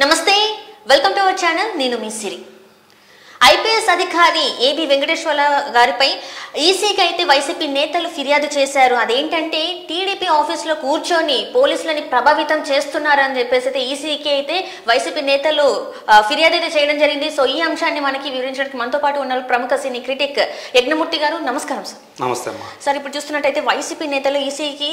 నమస్తే welcome to our channel నేను మీ సిరి IPS అధికారి ఏబి వెంకటేశ్వర గారిపై ఈసీకి అయితే వైసీపీ నేతలు ఫిర్యాదు చేశారు. అదేంటంటే టీడీపీ ఆఫీసులో కూర్చొని పోలీసులని ప్రభావితం చేస్తున్నారని చెప్పేసి అయితే ఈసీకి అయితే వైసీపీ నేతలు ఫిర్యాదు అయితే చేయడం జరిగింది. సో ఈ అంశాన్ని మనకి వివరించడానికి మనతో పాటు ఉన్న ప్రముఖ సినీ క్రిటిక్ యజ్ఞమూర్తి గారు. నమస్కారం సార్. నమస్తే అమ్మా. సార్, ఇప్పుడు చూస్తున్నట్టయితే వైసీపీ నేతలు ఈసీకి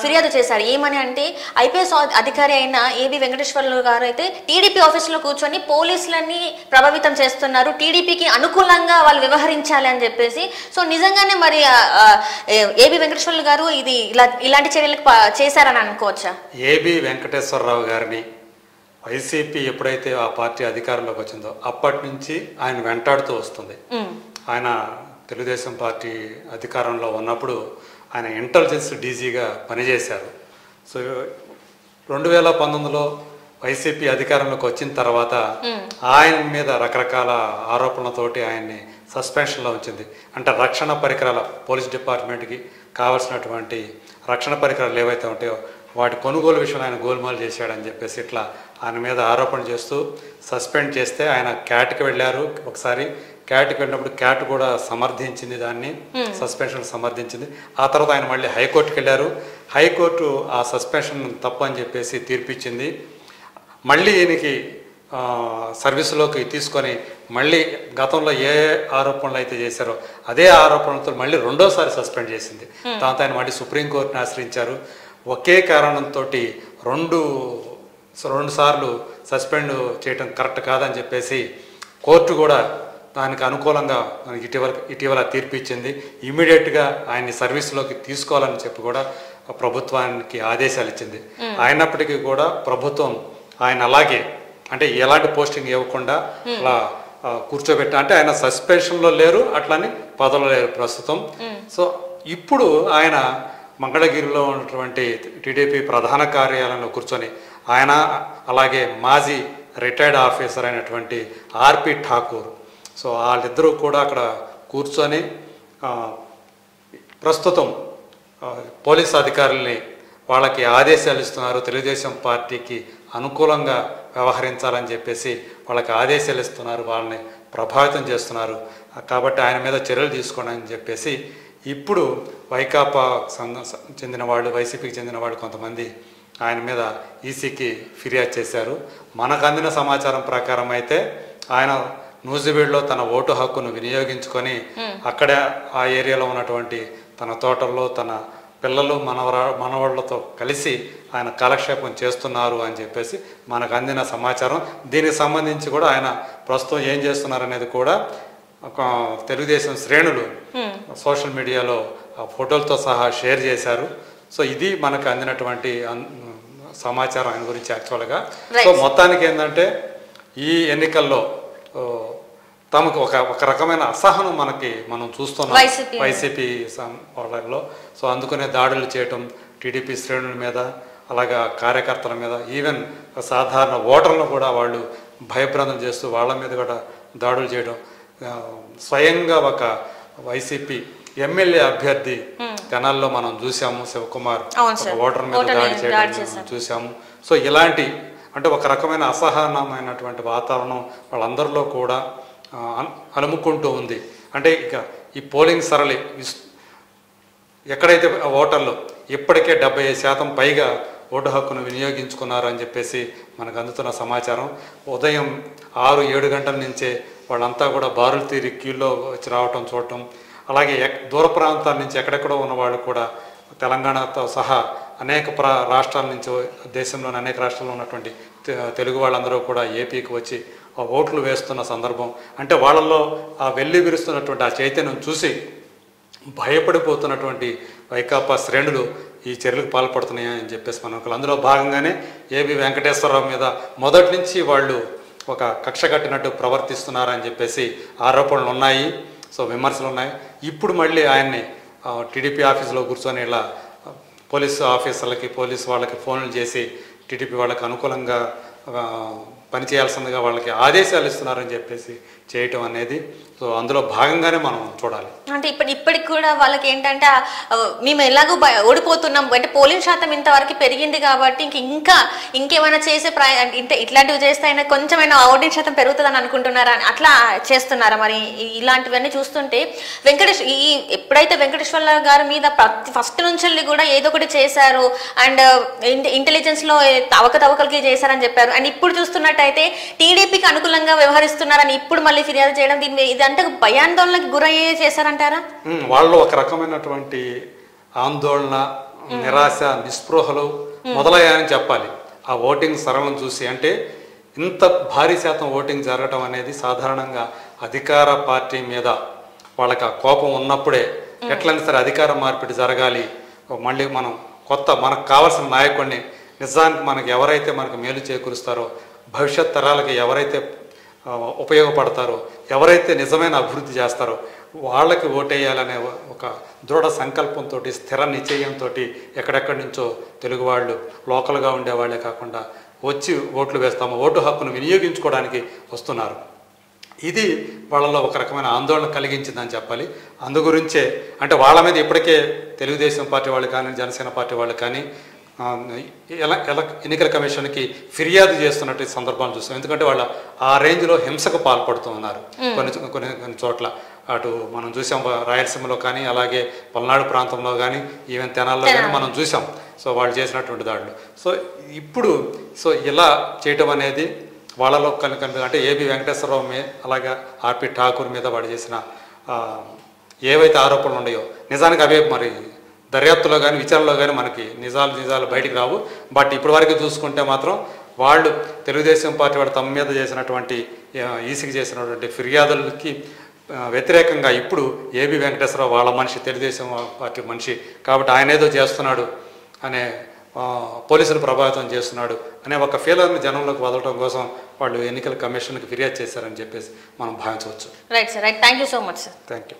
ఫిర్యాదు చేశారు. ఏమని అంటే ఐపీఎస్ అధికారి అయిన ఏబి వెంకటేశ్వర గారు అయితే టీడీపీ ఆఫీసులో కూర్చొని పోలీసులని ప్రభావితం చేస్తున్నారు, టీడీపీకి అనుకూలంగా వాళ్ళు వ్యవహరించాలి అని చెప్పేసి. సో నిజంగానే మరి ఏబి వెంకటేశ్వర గారు ఇది ఇలాంటి చర్యలకు చేశారని అనుకోవచ్చా? ఏబి వెంకటేశ్వరరావు గారిని వైసీపీ ఎప్పుడైతే ఆ పార్టీ అధికారంలోకి వచ్చిందో అప్పటి నుంచి ఆయన వెంటాడుతూ వస్తుంది. ఆయన తెలుగుదేశం పార్టీ అధికారంలో ఉన్నప్పుడు ఆయన ఇంటెలిజెన్స్ డీజీగా పనిచేశారు. సో 2019లో వైసీపీ అధికారంలోకి వచ్చిన తర్వాత ఆయన మీద రకరకాల ఆరోపణలతోటి ఆయన్ని సస్పెన్షన్లో ఉంచింది. అంటే రక్షణ పరికరాల పోలీస్ డిపార్ట్మెంట్కి కావాల్సినటువంటి రక్షణ పరికరాలు ఏవైతే ఉంటాయో వాటి కొనుగోలు విషయంలో ఆయన గోల్మాల్ చేశాడని చెప్పేసి ఇట్లా ఆయన మీద ఆరోపణ చేస్తూ సస్పెండ్ చేస్తే ఆయన క్యాట్కి వెళ్ళారు. ఒకసారి క్యాట్కి వెళ్ళినప్పుడు క్యాట్ కూడా సమర్థించింది, దాన్ని సస్పెన్షన్ సమర్థించింది. ఆ తర్వాత ఆయన మళ్ళీ హైకోర్టుకి వెళ్ళారు. హైకోర్టు ఆ సస్పెన్షన్ తప్పు అని చెప్పేసి తీర్పిచ్చింది. మళ్ళీ ఈయనకి సర్వీసులోకి తీసుకొని మళ్ళీ గతంలో ఏ ఆరోపణలు అయితే చేశారో అదే ఆరోపణలతో మళ్ళీ రెండోసారి సస్పెండ్ చేసింది. దాంతో ఆయన మళ్ళీ సుప్రీంకోర్టుని ఆశ్రయించారు. ఒకే కారణంతో రెండు సార్లు సస్పెండ్ చేయడం కరెక్ట్ కాదని చెప్పేసి కోర్టు కూడా దానికి అనుకూలంగా మనకి ఇటీవల తీర్పు ఇచ్చింది. ఇమీడియట్గా ఆయన్ని సర్వీస్లోకి తీసుకోవాలని చెప్పి కూడా ప్రభుత్వానికి ఆదేశాలు ఇచ్చింది. అయినప్పటికీ కూడా ప్రభుత్వం ఆయన అలాగే అంటే ఎలాంటి పోస్టింగ్ ఇవ్వకుండా అలా కూర్చోబెట్టా. అంటే ఆయన సస్పెన్షన్లో లేరు, అట్లని పదవిలో లేరు ప్రస్తుతం. సో ఇప్పుడు ఆయన మంగళగిరిలో ఉన్నటువంటి టీడీపీ ప్రధాన కార్యాలయంలో కూర్చొని ఆయన అలాగే మాజీ రిటైర్డ్ ఆఫీసర్ అయినటువంటి ఆర్పి ఠాకూర్, సో వాళ్ళిద్దరూ కూడా అక్కడ కూర్చొని ప్రస్తుతం పోలీస్ అధికారుల్ని వాళ్ళకి ఆదేశాలు ఇస్తున్నారు. తెలుగుదేశం పార్టీకి అనుకూలంగా వ్యవహరించాలని చెప్పేసి వాళ్ళకి ఆదేశాలు ఇస్తున్నారు, వాళ్ళని ప్రభావితం చేస్తున్నారు. కాబట్టి ఆయన మీద చర్యలు తీసుకోండి అని చెప్పేసి ఇప్పుడు వైకాపా చెందిన వాళ్ళు, వైసీపీకి చెందిన వాళ్ళు కొంతమంది ఆయన మీద ఈసీకి ఫిర్యాదు చేశారు. మనకు అందిన సమాచారం ప్రకారం అయితే ఆయన నూజివీడులో తన ఓటు హక్కును వినియోగించుకొని అక్కడ ఆ ఏరియాలో ఉన్నటువంటి తన తోటల్లో తన పిల్లలు మనవాళ్లతో కలిసి ఆయన కాలక్షేపం చేస్తున్నారు అని చెప్పేసి మనకు అందిన సమాచారం. దీనికి సంబంధించి కూడా ఆయన ప్రస్తుతం ఏం చేస్తున్నారు అనేది కూడా ఒక తెలుగుదేశం శ్రేణులు సోషల్ మీడియాలో ఫోటోలతో సహా షేర్ చేశారు. సో ఇది మనకు అందినటువంటి సమాచారం ఆయన గురించి యాక్చువల్గా. సో మొత్తానికి ఏంటంటే ఈ ఎన్నికల్లో తమకు ఒక రకమైన అసహనం మనం చూస్తున్నాం వైసీపీ వాళ్ళలో. సో అందుకనే దాడులు చేయటం టీడీపీ శ్రేణుల మీద, అలాగా కార్యకర్తల మీద, ఈవెన్ సాధారణ ఓటర్లను కూడా వాళ్ళు భయభ్రాంతం చేస్తూ వాళ్ళ మీద కూడా దాడులు చేయడం. స్వయంగా ఒక వైసీపీ ఎమ్మెల్యే అభ్యర్థి తెనాల్లో మనం చూసాము, శివకుమార్ ఓటర్ మీద దాడి చేయడం చూసాము. సో ఇలాంటి అంటే ఒక రకమైన అసహనమైనటువంటి వాతావరణం వాళ్ళందరిలో కూడా అలుముకుంటూ ఉంది. అంటే ఇక ఈ పోలింగ్ సరళి ఎక్కడైతే ఓటర్లు ఇప్పటికే 75% పైగా ఓటు హక్కును వినియోగించుకున్నారు అని చెప్పేసి మనకు అందుతున్న సమాచారం. ఉదయం 6-7 గంటల నుంచే వాళ్ళంతా కూడా బారులు తీరి క్యూలో వచ్చి రావటం చూడటం, అలాగే దూర ప్రాంతాల నుంచి ఎక్కడెక్కడో ఉన్నవాళ్ళు కూడా తెలంగాణతో సహా అనేక రాష్ట్రాల నుంచి, దేశంలోని అనేక రాష్ట్రాల్లో ఉన్నటువంటి తెలుగు వాళ్ళందరూ కూడా ఏపీకి వచ్చి ఆ ఓట్లు వేస్తున్న సందర్భం. అంటే వాళ్ళల్లో ఆ వెల్లి విరుస్తున్నటువంటి ఆ చైతన్యం చూసి భయపడిపోతున్నటువంటి వైకాపా శ్రేణులు ఈ చర్యలకు పాల్పడుతున్నాయని చెప్పేసి మనకు అందులో భాగంగానే ఏబి వెంకటేశ్వరరావు మీద మొదటి నుంచి వాళ్ళు ఒక కక్ష కట్టినట్టు ప్రవర్తిస్తున్నారని చెప్పేసి ఆరోపణలు ఉన్నాయి. సో విమర్శలు ఉన్నాయి. ఇప్పుడు మళ్ళీ ఆయన్ని టీడీపీ ఆఫీసులో కూర్చొని ఇలా పోలీసు ఆఫీసర్లకి, పోలీసు వాళ్ళకి ఫోన్లు చేసి టీడీపీ వాళ్ళకి అనుకూలంగా పనిచేయాల్సిందిగా వాళ్ళకి ఆదేశాలు ఇస్తున్నారని చెప్పేసి చేయటం అనేది సో అందులో భాగంగానే మనం చూడాలి. అంటే ఇప్పటికి కూడా వాళ్ళకి ఏంటంటే మేము ఎలాగో ఓడిపోతున్నాం అంటే పోలింగ్ శాతం ఇంతవరకు పెరిగింది కాబట్టి ఇంకేమైనా చేసే ఇట్లాంటివి చేస్తే అయినా కొంచెమైనా ఓటింగ్ శాతం పెరుగుతుందని అనుకుంటున్నారా, అట్లా చేస్తున్నారా? మరి ఇలాంటివన్నీ చూస్తుంటే ఎప్పుడైతే వెంకటేశ్వర గారి మీద ఫస్ట్ నుంచి కూడా ఏదో ఒకటి చేశారు అండ్ ఇంటెలిజెన్స్ లో అవకతవకలకి చేశారని చెప్పారు. అండ్ ఇప్పుడు చూస్తున్నట్టయితే టీడీపీకి అనుకూలంగా వ్యవహరిస్తున్నారని ఇప్పుడు మళ్ళీ ఫిర్యాదు చేయడం ఇదంటే భయాందోళనకు గురయ్యే చేశారంటారా? వాళ్ళు ఒక రకమైనటువంటి ఆందోళన, నిరాశ, నిస్పృహలు మొదలయ్యాయని చెప్పాలి. ఆ ఓటింగ్ సరళం చూసి అంటే ఇంత భారీ శాతం ఓటింగ్ జరగటం అనేది సాధారణంగా అధికార పార్టీ మీద వాళ్ళకి ఆ కోపం ఉన్నప్పుడే ఎట్లయినా సరే అధికార మార్పిడి జరగాలి, మళ్ళీ మనం మనకు కావాల్సిన నాయకుడిని నిజానికి మనకు ఎవరైతే మనకు మేలు చేకూరుస్తారో, భవిష్యత్ తరాలకి ఎవరైతే ఉపయోగపడతారో, ఎవరైతే నిజమైన అభివృద్ధి చేస్తారో వాళ్ళకి ఓటేయాలనే ఒక దృఢ సంకల్పంతో, స్థిర నిశ్చయంతో ఎక్కడెక్కడి నుంచో తెలుగు వాళ్ళు లోకల్గా ఉండేవాళ్లే కాకుండా వచ్చి ఓట్లు వేస్తాము, ఓటు హక్కును వినియోగించుకోవడానికి వస్తున్నారు. ఇది వాళ్ళలో ఒక రకమైన ఆందోళన కలిగించిందని చెప్పాలి. అందుగురించే అంటే వాళ్ళ మీద ఇప్పటికే తెలుగుదేశం పార్టీ వాళ్ళు కానీ, జనసేన పార్టీ వాళ్ళు కానీ ఎన్నికల కమిషన్కి ఫిర్యాదు చేస్తున్నట్టు సందర్భాలు చూస్తాం. ఎందుకంటే వాళ్ళు ఆ రేంజ్లో హింసకు పాల్పడుతూ ఉన్నారు కొన్ని చోట్ల. అటు మనం చూసాం రాయలసీమలో కానీ, అలాగే పల్నాడు ప్రాంతంలో కానీ, ఈవెన్ తెనాల్లో కానీ మనం చూసాం. సో వాళ్ళు చేసినటువంటి దాడులు. సో ఇలా చేయటం అనేది వాళ్ళలో కనుక అంటే ఏబి వెంకటేశ్వరరావు మీద, అలాగే ఆర్పి ఠాకూర్ మీద వాడు చేసిన ఏవైతే ఆరోపణలు ఉన్నాయో నిజానికి అవే మరి దర్యాప్తులో కానీ విచారణలో కానీ మనకి నిజాలు బయటికి రావు. బట్ ఇప్పటి వరకు చూసుకుంటే మాత్రం వాళ్ళు తెలుగుదేశం పార్టీ వాడు తమ మీద చేసినటువంటి ఈసీకి చేసినటువంటి ఫిర్యాదులకి వ్యతిరేకంగా ఇప్పుడు ఏబి వెంకటేశ్వరరావు వాళ్ళ మనిషి, తెలుగుదేశం పార్టీ మనిషి కాబట్టి ఆయన ఏదో చేస్తున్నాడు అనే, పోలీసులు ప్రభావితం చేస్తున్నాడు అనే ఒక ఫీలర్ని జనంలోకి వదలడం కోసం వాళ్ళు ఎన్నికల కమిషన్కి ఫిర్యాదు చేశారని చెప్పేసి మనం భావించవచ్చు. Right sir, right. Thank you so much sir. Thank you.